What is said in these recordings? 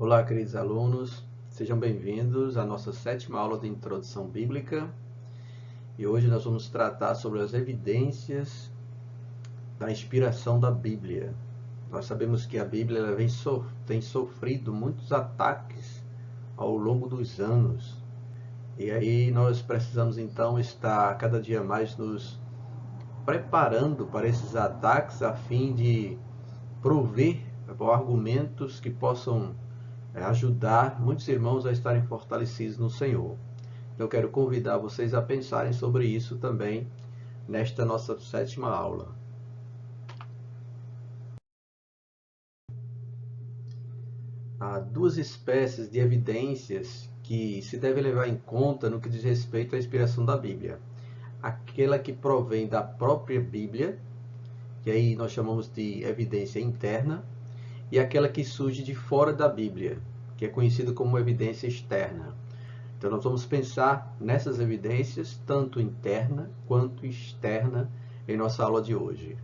Olá, queridos alunos, sejam bem-vindos à nossa sétima aula de Introdução Bíblica e hoje nós vamos tratar sobre as evidências da inspiração da Bíblia. Nós sabemos que a Bíblia tem sofrido muitos ataques ao longo dos anos e aí nós precisamos então estar cada dia mais nos preparando para esses ataques a fim de prover argumentos que possam ajudar muitos irmãos a estarem fortalecidos no Senhor. Eu quero convidar vocês a pensarem sobre isso também nesta nossa sétima aula. Há duas espécies de evidências que se deve levar em conta no que diz respeito à inspiração da Bíblia. Aquela que provém da própria Bíblia, que aí nós chamamos de evidência interna, e aquela que surge de fora da Bíblia, que é conhecida como evidência externa. Então nós vamos pensar nessas evidências, tanto interna quanto externa, em nossa aula de hoje.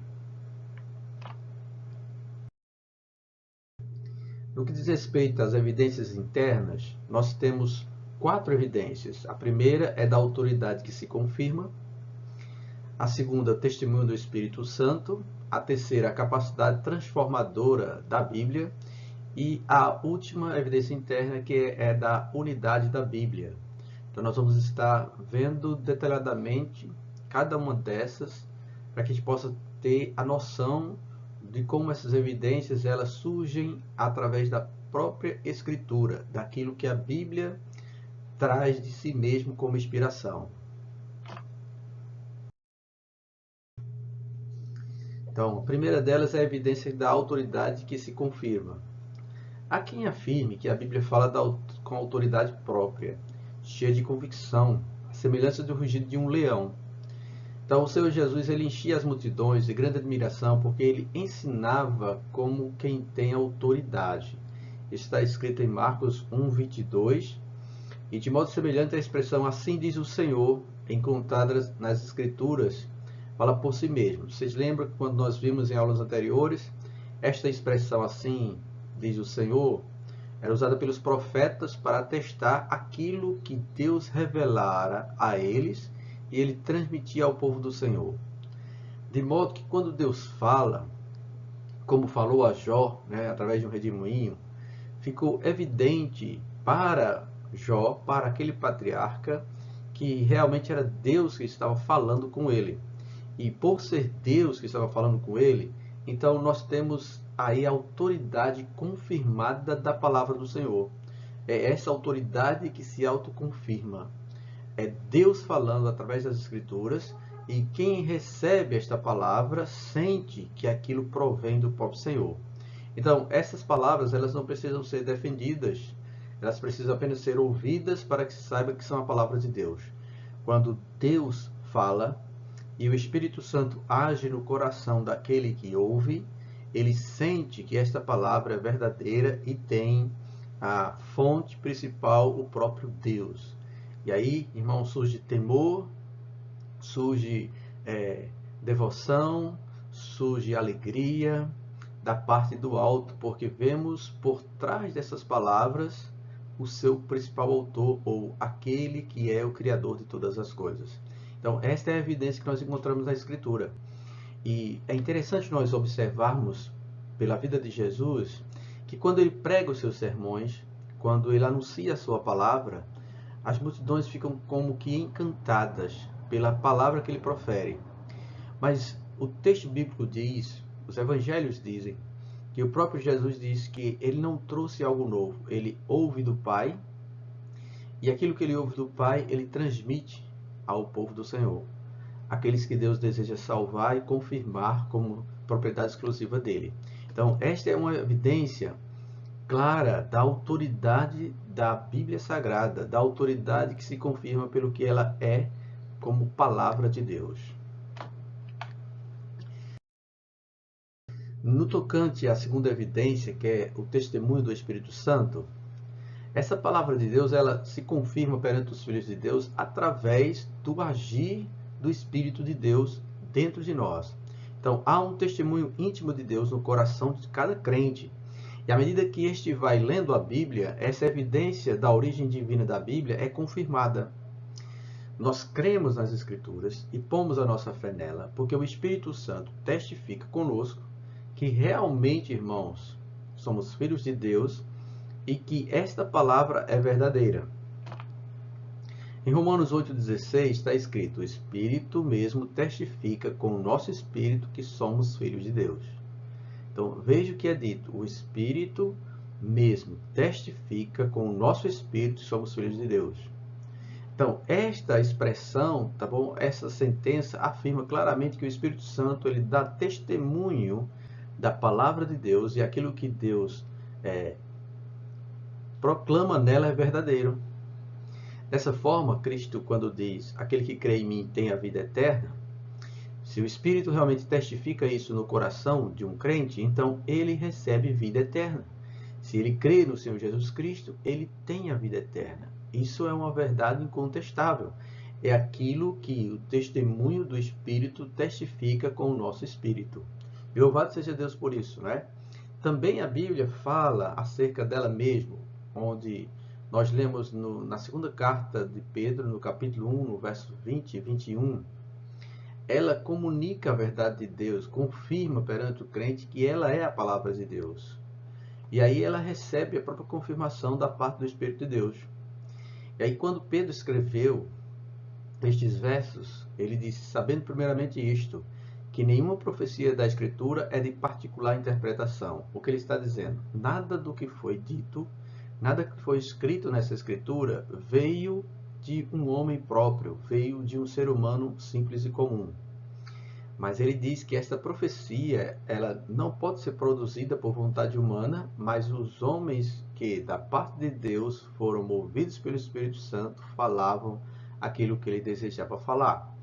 No que diz respeito às evidências internas, nós temos 4 evidências. A primeira é da autoridade que se confirma. A segunda, testemunho do Espírito Santo. A terceira, a capacidade transformadora da Bíblia. E a última evidência interna, que é da unidade da Bíblia. Então nós vamos estar vendo detalhadamente cada uma dessas, para que a gente possa ter a noção de como essas evidências elas surgem através da própria Escritura, daquilo que a Bíblia traz de si mesmo como inspiração. Então, a primeira delas é a evidência da autoridade que se confirma. Há quem afirme que a Bíblia fala com autoridade própria, cheia de convicção, a semelhança do rugido de um leão. Então, o Senhor Jesus ele enchia as multidões de grande admiração porque ele ensinava como quem tem autoridade. Isso está escrito em Marcos 1:22, e de modo semelhante à expressão "assim diz o Senhor", encontrada nas Escrituras, fala por si mesmo. Vocês lembram que quando nós vimos em aulas anteriores, esta expressão "assim diz o Senhor" era usada pelos profetas para atestar aquilo que Deus revelara a eles e ele transmitia ao povo do Senhor. De modo que quando Deus fala, como falou a Jó, através de um redemoinho, ficou evidente para Jó, para aquele patriarca, que realmente era Deus que estava falando com ele. E por ser Deus que estava falando com ele, então nós temos aí a autoridade confirmada da palavra do Senhor. É essa autoridade que se autoconfirma. É Deus falando através das Escrituras, e quem recebe esta palavra sente que aquilo provém do próprio Senhor. Então, essas palavras elas não precisam ser defendidas, elas precisam apenas ser ouvidas para que se saiba que são a palavra de Deus. Quando Deus fala e o Espírito Santo age no coração daquele que ouve, ele sente que esta palavra é verdadeira e tem a fonte principal, o próprio Deus. E aí, irmão, surge temor, surge devoção, surge alegria da parte do alto, porque vemos por trás dessas palavras o seu principal autor, ou aquele que é o Criador de todas as coisas. Então, esta é a evidência que nós encontramos na Escritura. E é interessante nós observarmos, pela vida de Jesus, que quando ele prega os seus sermões, quando ele anuncia a sua palavra, as multidões ficam como que encantadas pela palavra que ele profere. Mas o texto bíblico diz, os evangelhos dizem, que o próprio Jesus diz que ele não trouxe algo novo. Ele ouve do Pai, e aquilo que ele ouve do Pai, ele transmite ao povo do Senhor. Aqueles que Deus deseja salvar e confirmar como propriedade exclusiva dele. Então, esta é uma evidência clara da autoridade da Bíblia Sagrada, da autoridade que se confirma pelo que ela é como palavra de Deus. No tocante à segunda evidência, que é o testemunho do Espírito Santo, essa palavra de Deus ela se confirma perante os filhos de Deus através do agir do Espírito de Deus dentro de nós. Então, há um testemunho íntimo de Deus no coração de cada crente. E à medida que este vai lendo a Bíblia, essa evidência da origem divina da Bíblia é confirmada. Nós cremos nas Escrituras e pomos a nossa fé nela, porque o Espírito Santo testifica conosco que realmente, irmãos, somos filhos de Deus e que esta palavra é verdadeira. Em Romanos 8,16 está escrito: o Espírito mesmo testifica com o nosso espírito que somos filhos de Deus. Então, veja o que é dito: o Espírito mesmo testifica com o nosso espírito que somos filhos de Deus. Então, esta expressão, tá bom? Essa sentença afirma claramente que o Espírito Santo ele dá testemunho da palavra de Deus e aquilo que Deus proclama nela é verdadeiro. Dessa forma, Cristo, quando diz: aquele que crê em mim tem a vida eterna, se o Espírito realmente testifica isso no coração de um crente, então ele recebe vida eterna. Se ele crê no Senhor Jesus Cristo, ele tem a vida eterna. Isso é uma verdade incontestável. É aquilo que o testemunho do Espírito testifica com o nosso espírito. E louvado seja Deus por isso, né? Também a Bíblia fala acerca dela mesma, onde nós lemos na segunda carta de Pedro, no capítulo 1, no verso 20 e 21, ela comunica a verdade de Deus, confirma perante o crente que ela é a palavra de Deus. E aí ela recebe a própria confirmação da parte do Espírito de Deus. E aí quando Pedro escreveu estes versos, ele disse: sabendo primeiramente isto, que nenhuma profecia da Escritura é de particular interpretação. O que ele está dizendo? Nada do que foi dito, nada que foi escrito nessa Escritura veio de um homem próprio, veio de um ser humano simples e comum. Mas ele diz que esta profecia, ela não pode ser produzida por vontade humana, mas os homens que, da parte de Deus, foram movidos pelo Espírito Santo, falavam aquilo que ele desejava falar.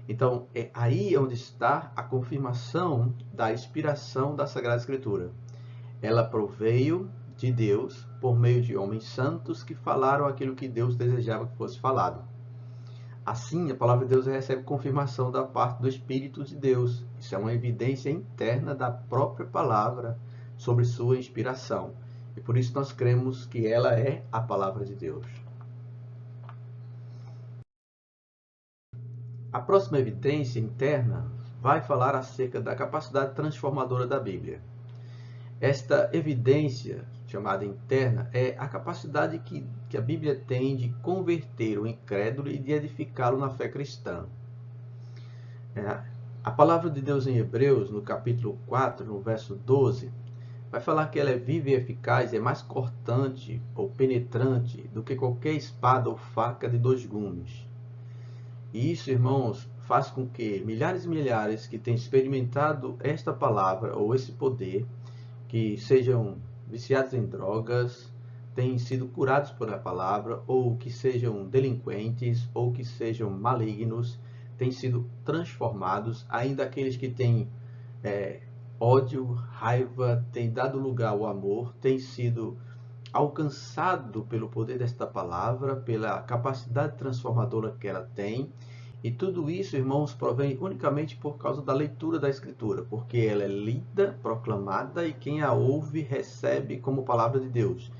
Então, é aí onde está a confirmação da inspiração da Sagrada Escritura. Ela proveio de Deus por meio de homens santos que falaram aquilo que Deus desejava que fosse falado. Assim, a palavra de Deus recebe confirmação da parte do Espírito de Deus. Isso é uma evidência interna da própria palavra sobre sua inspiração. E por isso nós cremos que ela é a palavra de Deus. A próxima evidência interna vai falar acerca da capacidade transformadora da Bíblia. Esta evidência, chamada interna, é a capacidade que a Bíblia tem de converter o incrédulo e de edificá-lo na fé cristã. A palavra de Deus em Hebreus, no capítulo 4, no verso 12, vai falar que ela é viva e eficaz, é mais cortante ou penetrante do que qualquer espada ou faca de 2 gumes. E isso, irmãos, faz com que milhares e milhares que têm experimentado esta palavra ou esse poder, que sejam viciados em drogas, tenham sido curados pela palavra, ou que sejam delinquentes, ou que sejam malignos, têm sido transformados. Ainda aqueles que têm ódio, raiva, têm dado lugar ao amor, têm sido alcançado pelo poder desta palavra, pela capacidade transformadora que ela tem. E tudo isso, irmãos, provém unicamente por causa da leitura da Escritura, porque ela é lida, proclamada, e quem a ouve recebe como palavra de Deus.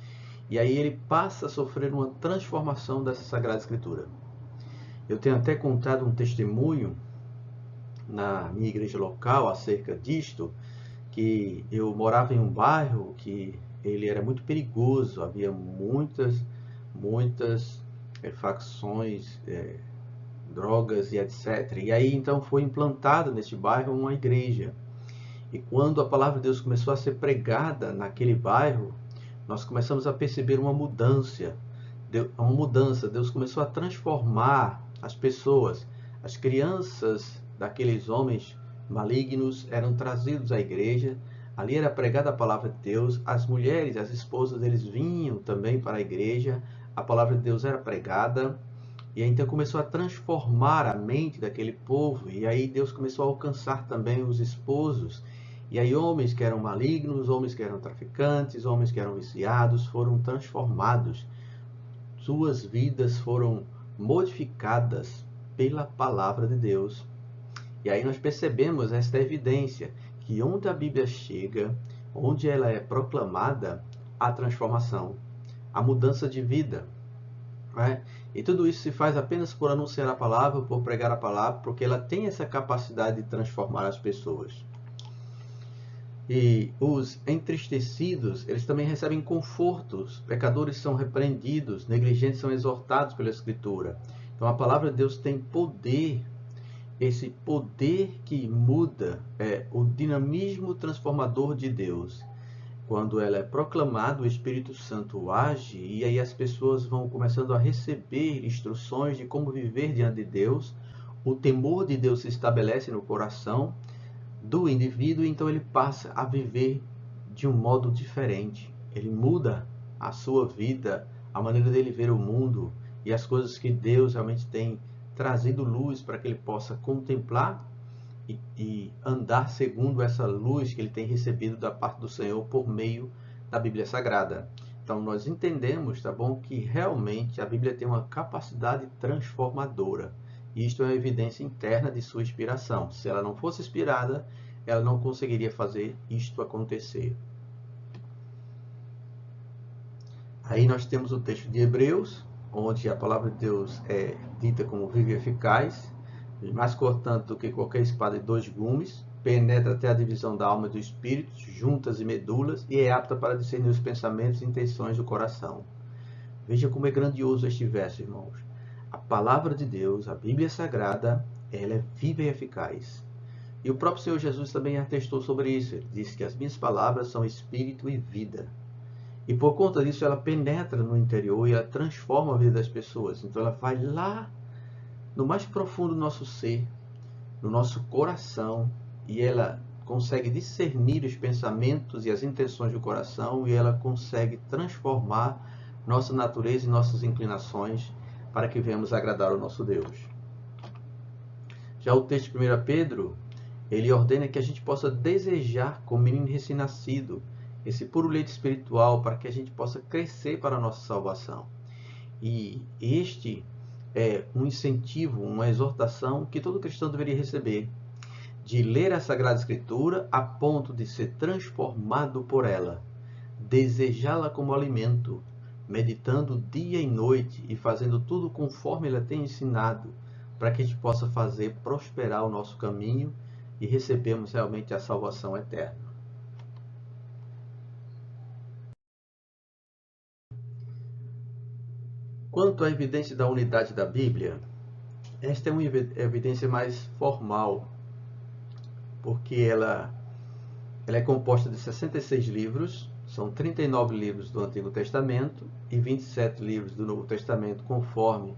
E aí ele passa a sofrer uma transformação dessa Sagrada Escritura. Eu tenho até contado um testemunho na minha igreja local acerca disto, que eu morava em um bairro que ele era muito perigoso, havia muitas facções, drogas e etc. E aí então foi implantada neste bairro uma igreja. E quando a palavra de Deus começou a ser pregada naquele bairro, nós começamos a perceber uma mudança. Deus começou a transformar as pessoas. As crianças daqueles homens malignos eram trazidos à igreja. Ali era pregada a palavra de Deus. As mulheres, as esposas deles vinham também para a igreja. A palavra de Deus era pregada. E aí então começou a transformar a mente daquele povo. E aí Deus começou a alcançar também os esposos. E aí homens que eram malignos, homens que eram traficantes, homens que eram viciados, foram transformados. Suas vidas foram modificadas pela palavra de Deus. E aí nós percebemos esta evidência, que onde a Bíblia chega, onde ela é proclamada, a transformação, a mudança de vida. Né? E tudo isso se faz apenas por anunciar a palavra, por pregar a palavra, porque ela tem essa capacidade de transformar as pessoas. E os entristecidos, eles também recebem confortos. Pecadores são repreendidos, negligentes são exortados pela Escritura. Então a palavra de Deus tem poder, esse poder que muda, o dinamismo transformador de Deus. Quando ela é proclamada, o Espírito Santo age e aí as pessoas vão começando a receber instruções de como viver diante de Deus. O temor de Deus se estabelece no coração do indivíduo, então ele passa a viver de um modo diferente. Ele muda a sua vida, a maneira dele ver o mundo e as coisas que Deus realmente tem trazido luz para que ele possa contemplar e andar segundo essa luz que ele tem recebido da parte do Senhor por meio da Bíblia Sagrada. Então nós entendemos, tá bom, que realmente a Bíblia tem uma capacidade transformadora. Isto é uma evidência interna de sua inspiração. Se ela não fosse inspirada, ela não conseguiria fazer isto acontecer. Aí nós temos o texto de Hebreus, onde a palavra de Deus é dita como viva e eficaz, mais cortante do que qualquer espada de 2 gumes, penetra até a divisão da alma e do espírito, juntas e medulas, e é apta para discernir os pensamentos e intenções do coração. Veja como é grandioso este verso, irmãos. A palavra de Deus, a Bíblia Sagrada, ela é viva e eficaz. E o próprio Senhor Jesus também atestou sobre isso. Ele disse que as minhas palavras são espírito e vida. E por conta disso, ela penetra no interior e ela transforma a vida das pessoas. Então ela vai lá no mais profundo do nosso ser, no nosso coração, e ela consegue discernir os pensamentos e as intenções do coração, e ela consegue transformar nossa natureza e nossas inclinações para que venhamos agradar ao nosso Deus. Já o texto de 1 Pedro, ele ordena que a gente possa desejar como menino recém-nascido esse puro leite espiritual para que a gente possa crescer para a nossa salvação. E este é um incentivo, uma exortação que todo cristão deveria receber, de ler a Sagrada Escritura a ponto de ser transformado por ela, desejá-la como alimento, meditando dia e noite e fazendo tudo conforme ela tem ensinado, para que a gente possa fazer prosperar o nosso caminho e recebemos realmente a salvação eterna. Quanto à evidência da unidade da Bíblia, esta é uma evidência mais formal, porque ela é composta de 66 livros, são 39 livros do Antigo Testamento e 27 livros do Novo Testamento, conforme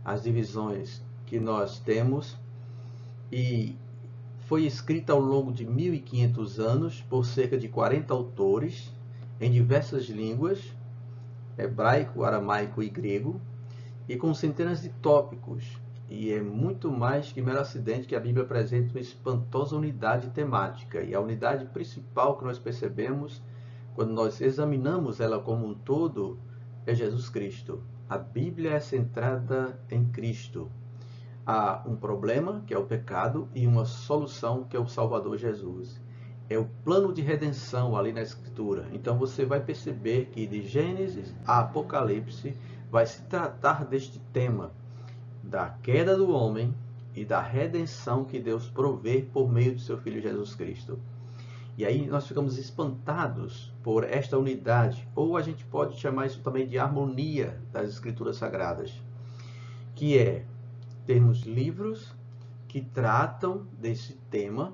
as divisões que nós temos, e foi escrita ao longo de 1500 anos por cerca de 40 autores em diversas línguas, hebraico, aramaico e grego, e com centenas de tópicos. E é muito mais que mero acidente que a Bíblia apresenta uma espantosa unidade temática. E a unidade principal que nós percebemos quando nós examinamos ela como um todo é Jesus Cristo. A Bíblia é centrada em Cristo. Há um problema, que é o pecado, e uma solução, que é o Salvador Jesus. É o plano de redenção ali na Escritura. Então você vai perceber que de Gênesis a Apocalipse vai se tratar deste tema, da queda do homem e da redenção que Deus provê por meio de seu Filho Jesus Cristo. E aí nós ficamos espantados por esta unidade, ou a gente pode chamar isso também de harmonia das Escrituras Sagradas, que é termos livros que tratam desse tema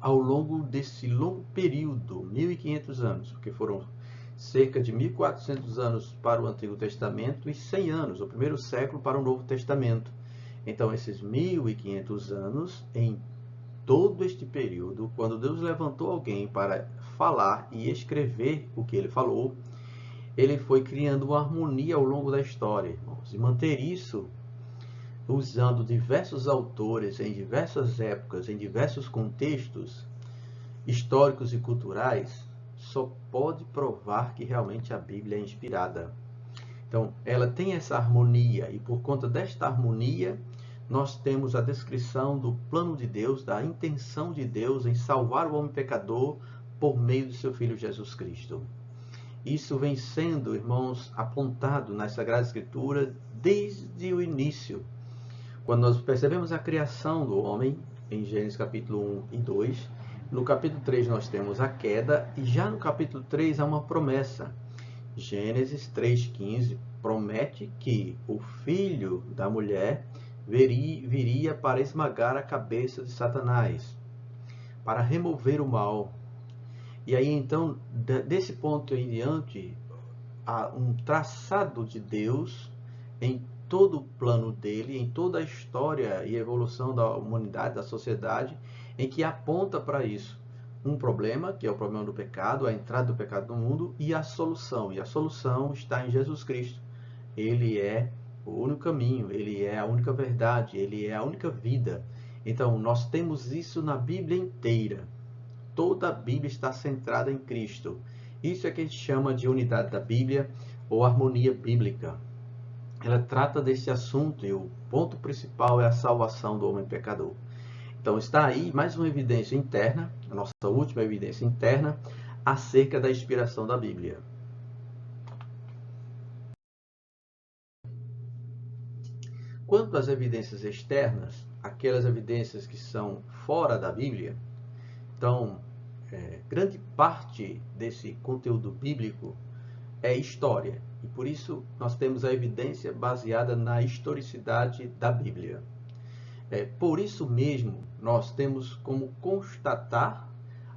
ao longo desse longo período, 1500 anos, porque foram cerca de 1400 anos para o Antigo Testamento e 100 anos, o primeiro século, para o Novo Testamento. Então, esses 1500 anos, em todo este período, quando Deus levantou alguém para falar e escrever o que ele falou, ele foi criando uma harmonia ao longo da história, irmãos. E manter isso usando diversos autores em diversas épocas, em diversos contextos históricos e culturais, só pode provar que realmente a Bíblia é inspirada. Então, ela tem essa harmonia, e por conta desta harmonia, nós temos a descrição do plano de Deus, da intenção de Deus em salvar o homem pecador por meio do seu Filho Jesus Cristo. Isso vem sendo, irmãos, apontado nas Sagradas Escrituras desde o início. Quando nós percebemos a criação do homem, em Gênesis capítulo 1 e 2, no capítulo 3 nós temos a queda, e já no capítulo 3 há uma promessa. Gênesis 3,15 promete que o filho da mulher viria para esmagar a cabeça de Satanás, para remover o mal. E aí então, desse ponto em diante, há um traçado de Deus em todo o plano dele, em toda a história e evolução da humanidade, da sociedade, em que aponta para isso. Um problema, que é o problema do pecado, a entrada do pecado no mundo, e a solução. E a solução está em Jesus Cristo. Ele é o único caminho, ele é a única verdade, ele é a única vida. Então, nós temos isso na Bíblia inteira. Toda a Bíblia está centrada em Cristo. Isso é que a gente chama de unidade da Bíblia ou harmonia bíblica. Ela trata desse assunto e o ponto principal é a salvação do homem pecador. Então está aí mais uma evidência interna, a nossa última evidência interna, acerca da inspiração da Bíblia. Quanto às evidências externas, aquelas evidências que são fora da Bíblia, então, grande parte desse conteúdo bíblico é história. E por isso nós temos a evidência baseada na historicidade da Bíblia. Por isso mesmo, nós temos como constatar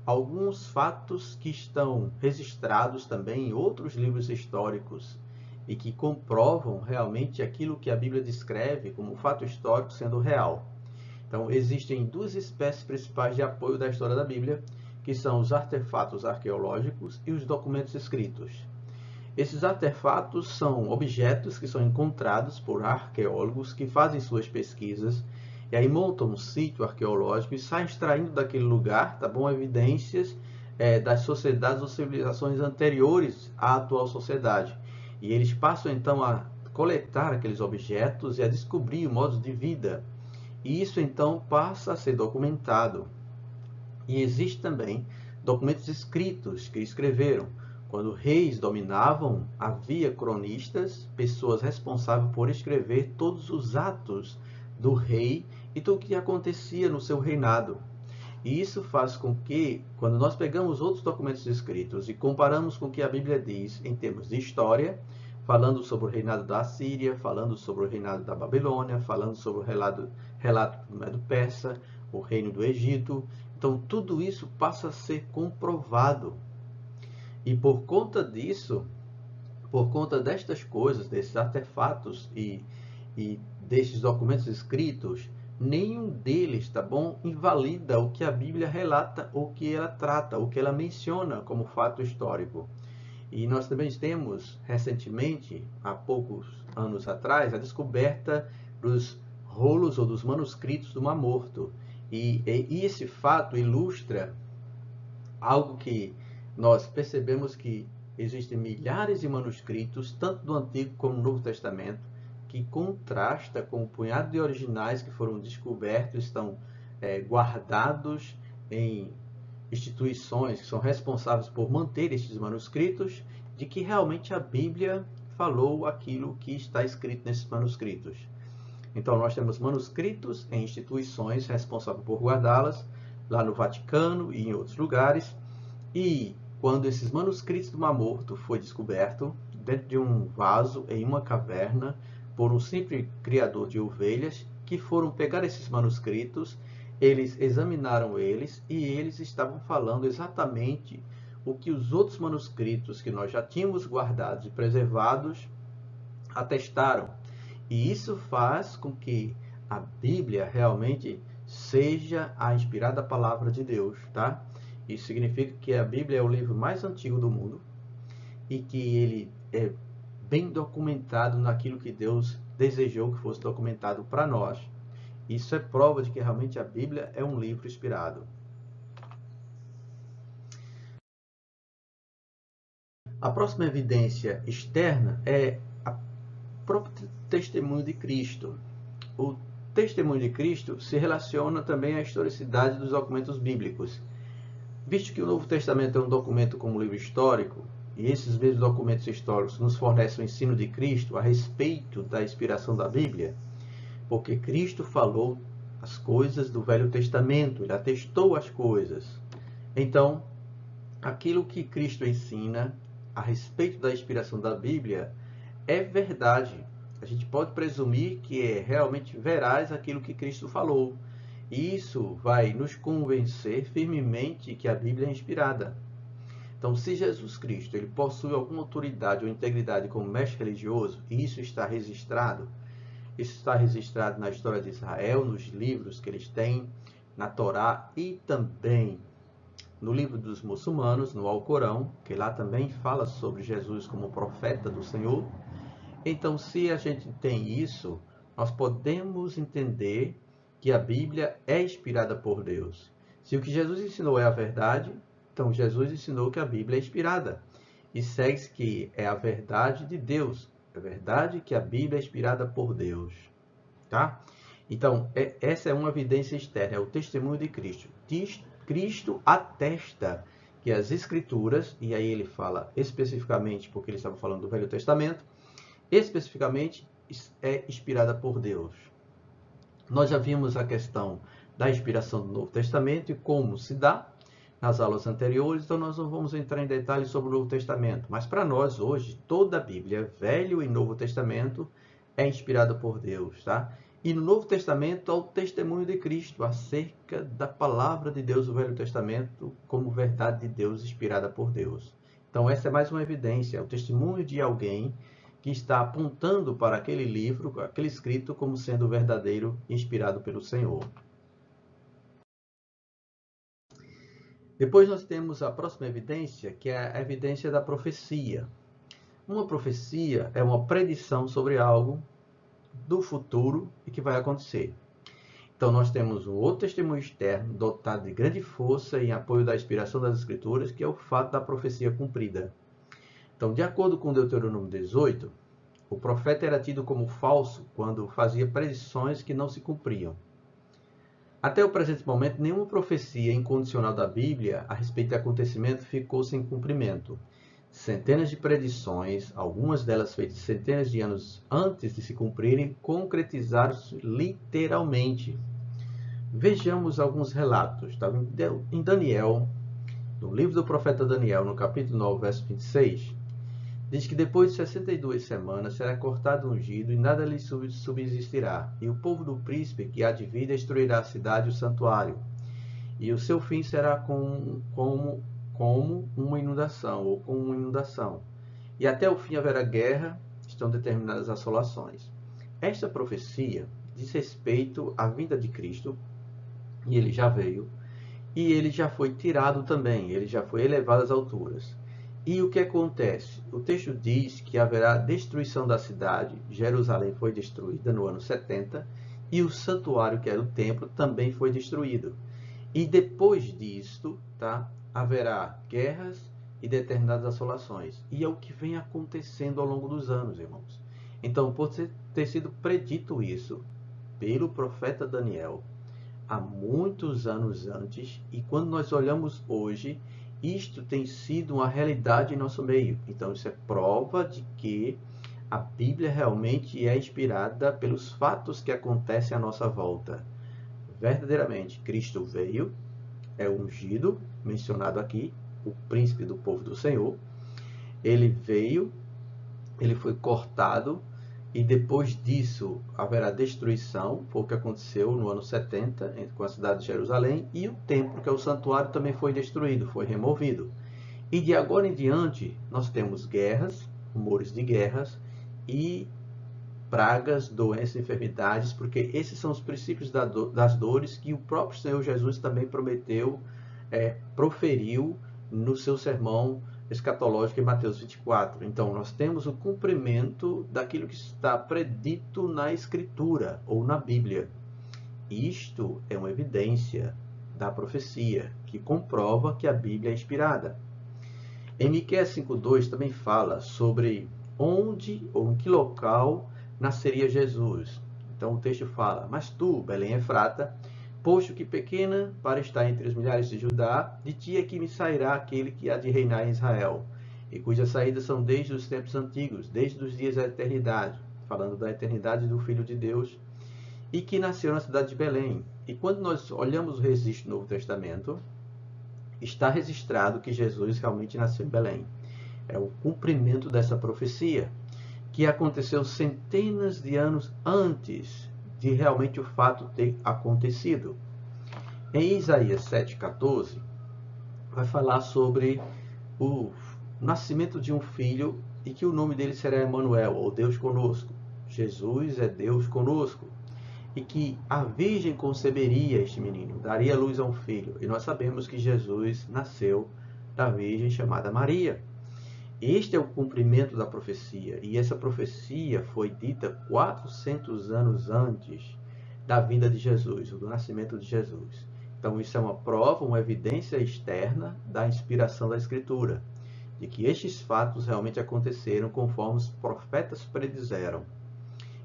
alguns fatos que estão registrados também em outros livros históricos e que comprovam realmente aquilo que a Bíblia descreve como fato histórico sendo real. Então, existem duas espécies principais de apoio da história da Bíblia, que são os artefatos arqueológicos e os documentos escritos. Esses artefatos são objetos que são encontrados por arqueólogos que fazem suas pesquisas e aí montam um sítio arqueológico e saem extraindo daquele lugar, tá bom, evidências das sociedades ou civilizações anteriores à atual sociedade. E eles passam então a coletar aqueles objetos e a descobrir modos de vida. E isso então passa a ser documentado. E existe também documentos escritos que escreveram. Quando reis dominavam, havia cronistas, pessoas responsáveis por escrever todos os atos do rei e tudo o que acontecia no seu reinado. E isso faz com que, quando nós pegamos outros documentos escritos e comparamos com o que a Bíblia diz em termos de história, falando sobre o reinado da Assíria, falando sobre o reinado da Babilônia, falando sobre o relato do Medo-Persa, o reino do Egito, então tudo isso passa a ser comprovado. E por conta disso, por conta destas coisas, desses artefatos e destes documentos escritos, nenhum deles, tá bom, invalida o que a Bíblia relata, o que ela trata, o que ela menciona como fato histórico. E nós também temos, recentemente, há poucos anos atrás, a descoberta dos rolos ou dos manuscritos do Mar Morto. E esse fato ilustra algo que nós percebemos que existem milhares de manuscritos, tanto do Antigo como do Novo Testamento, que contrasta com o punhado de originais que foram descobertos, estão guardados em instituições que são responsáveis por manter estes manuscritos, de que realmente a Bíblia falou aquilo que está escrito nesses manuscritos. Então, nós temos manuscritos em instituições responsáveis por guardá-las, lá no Vaticano e em outros lugares, e quando esses manuscritos do Mar Morto foi descoberto, dentro de um vaso, em uma caverna, por um simples criador de ovelhas, que foram pegar esses manuscritos, eles examinaram eles e eles estavam falando exatamente o que os outros manuscritos que nós já tínhamos guardados e preservados atestaram. E isso faz com que a Bíblia realmente seja a inspirada palavra de Deus, tá? Isso significa que a Bíblia é o livro mais antigo do mundo e que ele é bem documentado naquilo que Deus desejou que fosse documentado para nós. Isso é prova de que realmente a Bíblia é um livro inspirado. A próxima evidência externa é o próprio testemunho de Cristo. O testemunho de Cristo se relaciona também à historicidade dos documentos bíblicos. Visto que o Novo Testamento é um documento como livro histórico, e esses mesmos documentos históricos nos fornecem o ensino de Cristo a respeito da inspiração da Bíblia, porque Cristo falou as coisas do Velho Testamento, ele atestou as coisas. Então, aquilo que Cristo ensina a respeito da inspiração da Bíblia é verdade. A gente pode presumir que é realmente veraz aquilo que Cristo falou. E isso vai nos convencer firmemente que a Bíblia é inspirada. Então, se Jesus Cristo ele possui alguma autoridade ou integridade como mestre religioso, e isso está registrado na história de Israel, nos livros que eles têm, na Torá e também no livro dos muçulmanos, no Alcorão, que lá também fala sobre Jesus como profeta do Senhor. Então, se a gente tem isso, nós podemos entender que a Bíblia é inspirada por Deus. Se o que Jesus ensinou é a verdade, então Jesus ensinou que a Bíblia é inspirada. E segue que é a verdade de Deus. É verdade que a Bíblia é inspirada por Deus. Tá? Então, essa é uma evidência externa, é o testemunho de Cristo. Cristo atesta que as Escrituras, e aí ele fala especificamente, porque ele estava falando do Velho Testamento, especificamente é inspirada por Deus. Nós já vimos a questão da inspiração do Novo Testamento e como se dá nas aulas anteriores, então nós não vamos entrar em detalhes sobre o Novo Testamento. Mas para nós hoje, toda a Bíblia, Velho e Novo Testamento, é inspirada por Deus, tá? E no Novo Testamento há o testemunho de Cristo acerca da palavra de Deus, o Velho Testamento, como verdade de Deus inspirada por Deus. Então essa é mais uma evidência, é o testemunho de alguém que está apontando para aquele livro, aquele escrito, como sendo verdadeiro, inspirado pelo Senhor. Depois nós temos a próxima evidência, que é a evidência da profecia. Uma profecia é uma predição sobre algo do futuro e que vai acontecer. Então nós temos um outro testemunho externo, dotado de grande força em apoio da inspiração das Escrituras, que é o fato da profecia cumprida. Então, de acordo com Deuteronômio 18, o profeta era tido como falso quando fazia predições que não se cumpriam. Até o presente momento, nenhuma profecia incondicional da Bíblia a respeito de acontecimento ficou sem cumprimento. Centenas de predições, algumas delas feitas centenas de anos antes de se cumprirem, concretizaram-se literalmente. Vejamos alguns relatos. Tá? Em Daniel, no livro do profeta Daniel, no capítulo 9, verso 26, diz que depois de 62 semanas será cortado o ungido e nada lhe subsistirá. E o povo do príncipe que há de vir destruirá a cidade e o santuário. E o seu fim será como uma inundação, ou com uma inundação. E até o fim haverá guerra, estão determinadas assolações. Esta profecia diz respeito à vinda de Cristo, e ele já veio, e ele já foi tirado também, ele já foi elevado às alturas. E o que acontece? O texto diz que haverá destruição da cidade, Jerusalém foi destruída no ano 70, e o santuário, que era o templo, também foi destruído. E depois disto, tá, haverá guerras e determinadas assolações. E é o que vem acontecendo ao longo dos anos, irmãos. Então, por ter sido predito isso pelo profeta Daniel, há muitos anos antes, e quando nós olhamos hoje, isto tem sido uma realidade em nosso meio. Então, isso é prova de que a Bíblia realmente é inspirada pelos fatos que acontecem à nossa volta. Verdadeiramente, Cristo veio, é o ungido, mencionado aqui, o príncipe do povo do Senhor. Ele veio, ele foi cortado, e depois disso haverá destruição, foi o que aconteceu no ano 70, com a cidade de Jerusalém, e o templo, que é o santuário, também foi destruído, foi removido. E de agora em diante, nós temos guerras, rumores de guerras, e pragas, doenças, enfermidades, porque esses são os princípios das dores que o próprio Senhor Jesus também prometeu, proferiu no seu sermão escatológico em Mateus 24. Então, nós temos o cumprimento daquilo que está predito na Escritura ou na Bíblia. Isto é uma evidência da profecia, que comprova que a Bíblia é inspirada. Em Miqueias 5:2 também fala sobre onde ou em que local nasceria Jesus. Então o texto fala: mas tu, Belém Efrata, Posto que pequena para estar entre os milhares de Judá, de ti é que me sairá aquele que há de reinar em Israel, e cujas saídas são desde os tempos antigos, desde os dias da eternidade, falando da eternidade do Filho de Deus, e que nasceu na cidade de Belém. E quando nós olhamos o registro do Novo Testamento, está registrado que Jesus realmente nasceu em Belém. É o cumprimento dessa profecia, que aconteceu centenas de anos antes de realmente o fato ter acontecido. Em Isaías 7,14, vai falar sobre o nascimento de um filho e que o nome dele será Emanuel, ou Deus conosco. Jesus é Deus conosco. E que a virgem conceberia este menino, daria luz a um filho. E nós sabemos que Jesus nasceu da virgem chamada Maria. Este é o cumprimento da profecia, e essa profecia foi dita 400 anos antes da vinda de Jesus, do nascimento de Jesus. Então isso é uma prova, uma evidência externa da inspiração da Escritura, de que estes fatos realmente aconteceram conforme os profetas predizeram.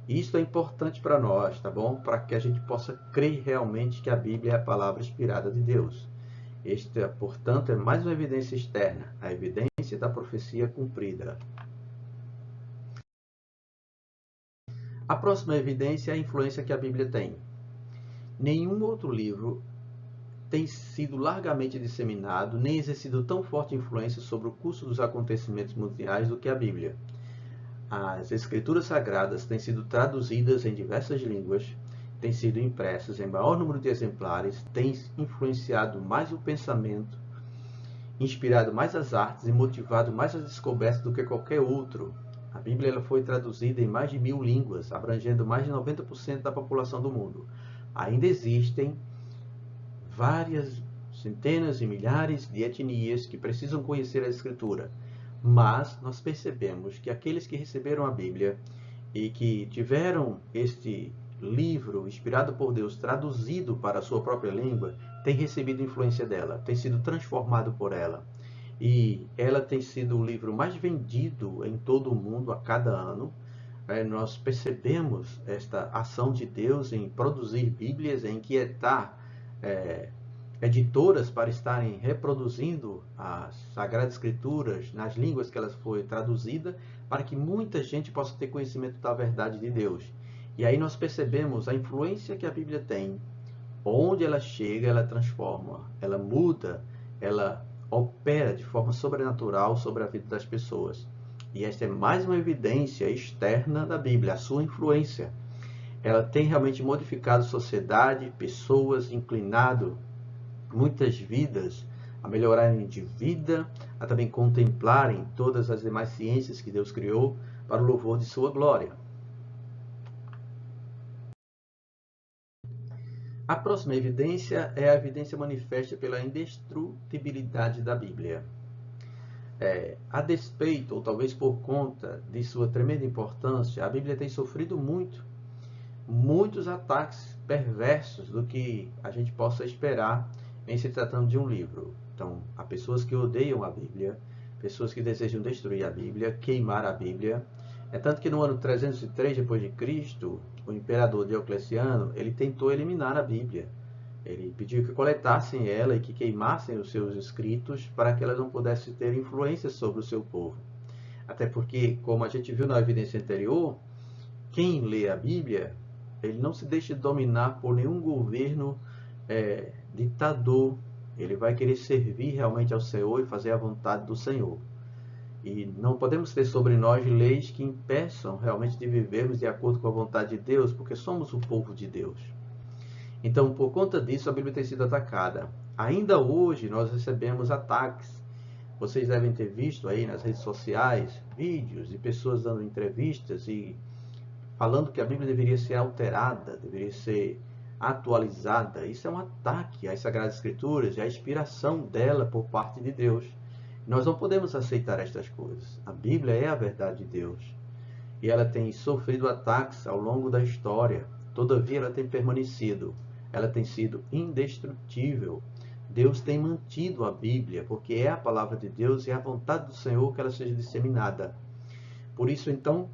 E isso é importante para nós, tá bom? Para que a gente possa crer realmente que a Bíblia é a palavra inspirada de Deus. Esta, portanto, é mais uma evidência externa, a evidência da profecia cumprida. A próxima evidência é a influência que a Bíblia tem. Nenhum outro livro tem sido largamente disseminado, nem exercido tão forte influência sobre o curso dos acontecimentos mundiais do que a Bíblia. As Escrituras Sagradas têm sido traduzidas em diversas línguas, têm sido impressas em maior número de exemplares, têm influenciado mais o pensamento, inspirado mais as artes e motivado mais as descobertas do que qualquer outro. A Bíblia ela foi traduzida em mais de 1000 línguas, abrangendo mais de 90% da população do mundo. Ainda existem várias centenas e milhares de etnias que precisam conhecer a Escritura, mas nós percebemos que aqueles que receberam a Bíblia e que tiveram este livro inspirado por Deus traduzido para a sua própria língua têm recebido influência dela, tem sido transformado por ela, e ela tem sido o livro mais vendido em todo o mundo a cada ano. Nós percebemos esta ação de Deus em produzir Bíblias, em inquietar editoras para estarem reproduzindo as Sagradas Escrituras nas línguas que elas foi traduzida, para que muita gente possa ter conhecimento da verdade de Deus. E aí nós percebemos a influência que a Bíblia tem. Onde ela chega, ela transforma, ela muda, ela opera de forma sobrenatural sobre a vida das pessoas. E esta é mais uma evidência externa da Bíblia, a sua influência. Ela tem realmente modificado a sociedade, pessoas, inclinado muitas vidas a melhorarem de vida, a também contemplarem todas as demais ciências que Deus criou para o louvor de sua glória. A próxima evidência é a evidência manifesta pela indestrutibilidade da Bíblia. A despeito, ou talvez por conta de sua tremenda importância, a Bíblia tem sofrido muitos ataques perversos do que a gente possa esperar em se tratando de um livro. Então, há pessoas que odeiam a Bíblia, pessoas que desejam destruir a Bíblia, queimar a Bíblia. É tanto que no ano 303 depois de Cristo, o imperador Diocleciano, ele tentou eliminar a Bíblia. Ele pediu que coletassem ela e que queimassem os seus escritos para que ela não pudesse ter influência sobre o seu povo. Até porque, como a gente viu na evidência anterior, quem lê a Bíblia, ele não se deixa dominar por nenhum governo ditador. Ele vai querer servir realmente ao Senhor e fazer a vontade do Senhor. E não podemos ter sobre nós leis que impeçam realmente de vivermos de acordo com a vontade de Deus, porque somos o povo de Deus. Então, por conta disso, a Bíblia tem sido atacada. Ainda hoje, nós recebemos ataques. Vocês devem ter visto aí nas redes sociais vídeos de pessoas dando entrevistas e falando que a Bíblia deveria ser alterada, deveria ser atualizada. Isso é um ataque às Sagradas Escrituras e à inspiração dela por parte de Deus. Nós não podemos aceitar estas coisas. A Bíblia é a verdade de Deus. E ela tem sofrido ataques ao longo da história. Todavia, ela tem permanecido. Ela tem sido indestrutível. Deus tem mantido a Bíblia, porque é a palavra de Deus e é a vontade do Senhor que ela seja disseminada. Por isso, então,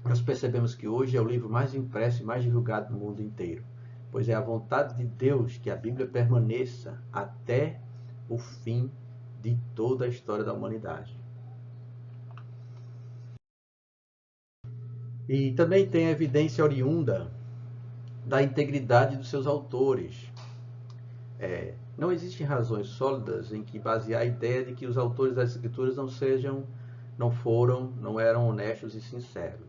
nós percebemos que hoje é o livro mais impresso e mais divulgado no mundo inteiro. pois é a vontade de Deus que a Bíblia permaneça até o fim de toda a história da humanidade. E também tem a evidência oriunda da integridade dos seus autores. Não existem razões sólidas em que basear a ideia de que os autores das Escrituras não eram honestos e sinceros.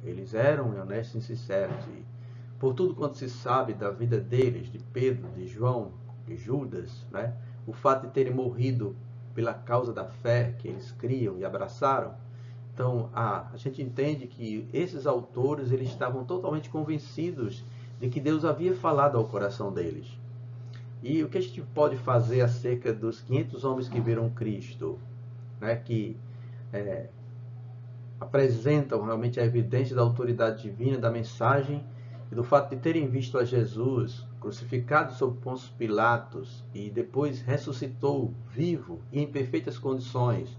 Eles eram honestos e sinceros, e por tudo quanto se sabe da vida deles, de Pedro, de João, de Judas, né? O fato de terem morrido pela causa da fé que eles criam e abraçaram. Então, a gente entende que esses autores eles estavam totalmente convencidos de que Deus havia falado ao coração deles. E o que a gente pode fazer acerca dos 500 homens que viram Cristo, né, que apresentam realmente a evidência da autoridade divina, da mensagem e do fato de terem visto a Jesus crucificado sob Pôncio Pilatos e depois ressuscitou vivo e em perfeitas condições,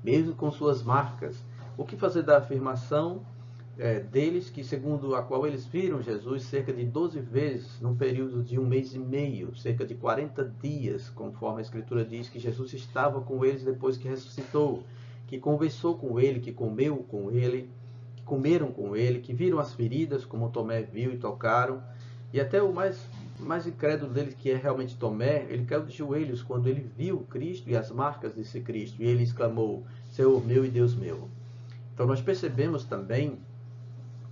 mesmo com suas marcas. O que fazer da afirmação deles, que segundo a qual eles viram Jesus cerca de 12 vezes, num período de 1 mês e meio, cerca de 40 dias, conforme a Escritura diz, que Jesus estava com eles depois que ressuscitou, que conversou com ele, que comeu com ele, que comeram com ele, que viram as feridas, como Tomé viu e tocaram, e até o mais incrédulo deles, que é realmente Tomé, ele caiu de joelhos quando ele viu Cristo e as marcas desse Cristo, e ele exclamou, Senhor meu e Deus meu. Então nós percebemos também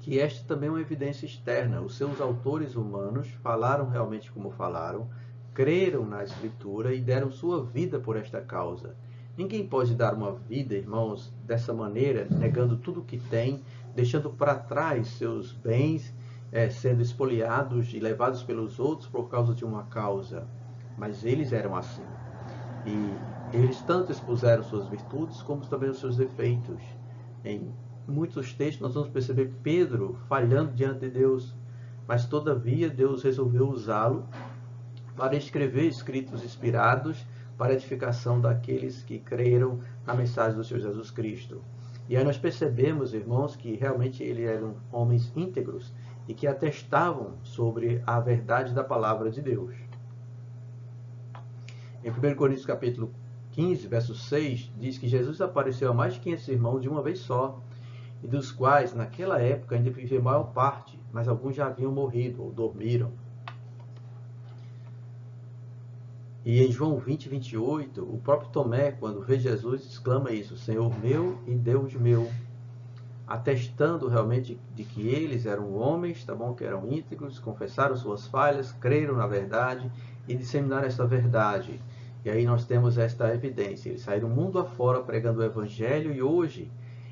que esta também é uma evidência externa. Os seus autores humanos falaram realmente como falaram, creram na Escritura e deram sua vida por esta causa. Ninguém pode dar uma vida, irmãos, dessa maneira, negando tudo o que tem, deixando para trás seus bens, sendo espoliados e levados pelos outros por causa de uma causa. Mas eles eram assim. E eles tanto expuseram suas virtudes como também os seus defeitos. Em muitos textos nós vamos perceber Pedro falhando diante de Deus, mas todavia Deus resolveu usá-lo para escrever escritos inspirados para a edificação daqueles que creram na mensagem do Senhor Jesus Cristo. E aí nós percebemos, irmãos, que realmente eles eram homens íntegros e que atestavam sobre a verdade da palavra de Deus. Em 1 Coríntios capítulo 15, verso 6, diz que Jesus apareceu a mais de 500 irmãos de uma vez só, e dos quais, naquela época, ainda vivia a maior parte, mas alguns já haviam morrido ou dormiram. E em João 20, 28, o próprio Tomé, quando vê Jesus, exclama isso, Senhor meu e Deus meu, atestando realmente de que eles eram homens, tá bom, que eram íntegros, confessaram suas falhas, creram na verdade e disseminaram essa verdade. E aí nós temos esta evidência. Eles saíram mundo afora pregando o Evangelho e hoje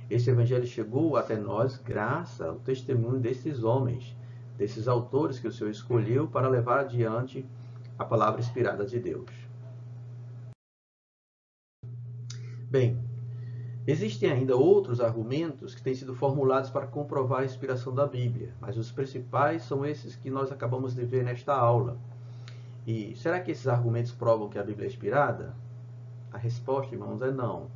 esse Evangelho chegou até nós graças ao testemunho desses homens, desses autores que o Senhor escolheu para levar adiante a palavra inspirada de Deus. Bem, existem ainda outros argumentos que têm sido formulados para comprovar a inspiração da Bíblia, mas os principais são esses que nós acabamos de ver nesta aula. E será que esses argumentos provam que a Bíblia é inspirada? A resposta, irmãos, é não.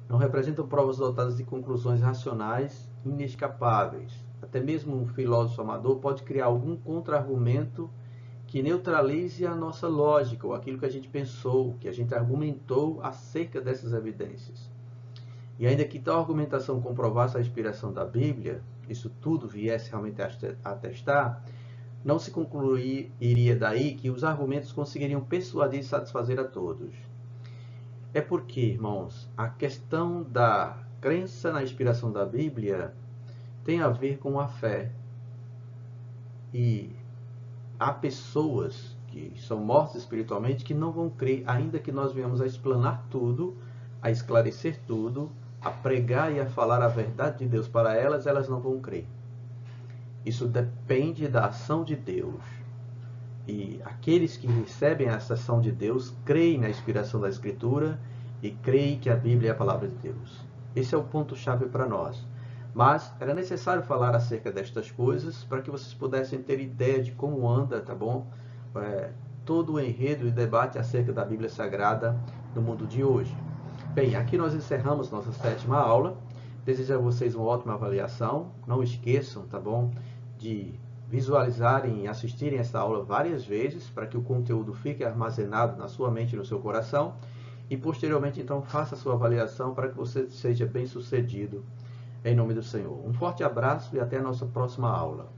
Não representam provas dotadas de conclusões racionais inescapáveis. Até mesmo um filósofo amador pode criar algum contra-argumento que neutralize a nossa lógica, ou aquilo que a gente pensou, que a gente argumentou acerca dessas evidências. E ainda que tal argumentação comprovasse a inspiração da Bíblia, isso tudo viesse realmente a atestar, não se concluiria daí que os argumentos conseguiriam persuadir e satisfazer a todos. É porque, irmãos, a questão da crença na inspiração da Bíblia tem a ver com a fé. E há pessoas que são mortas espiritualmente que não vão crer, ainda que nós venhamos a explanar tudo, a esclarecer tudo, a pregar e a falar a verdade de Deus para elas, elas não vão crer. Isso depende da ação de Deus. E aqueles que recebem essa ação de Deus creem na inspiração da Escritura e creem que a Bíblia é a palavra de Deus. Esse é o ponto-chave para nós. Mas era necessário falar acerca destas coisas para que vocês pudessem ter ideia de como anda, tá bom? Todo o enredo e debate acerca da Bíblia Sagrada no mundo de hoje. Bem, aqui nós encerramos nossa 7ª aula. Desejo a vocês uma ótima avaliação. Não esqueçam, tá bom, de visualizarem e assistirem essa aula várias vezes, para que o conteúdo fique armazenado na sua mente e no seu coração, e posteriormente então faça a sua avaliação para que você seja bem sucedido em nome do Senhor. Um forte abraço e até a nossa próxima aula.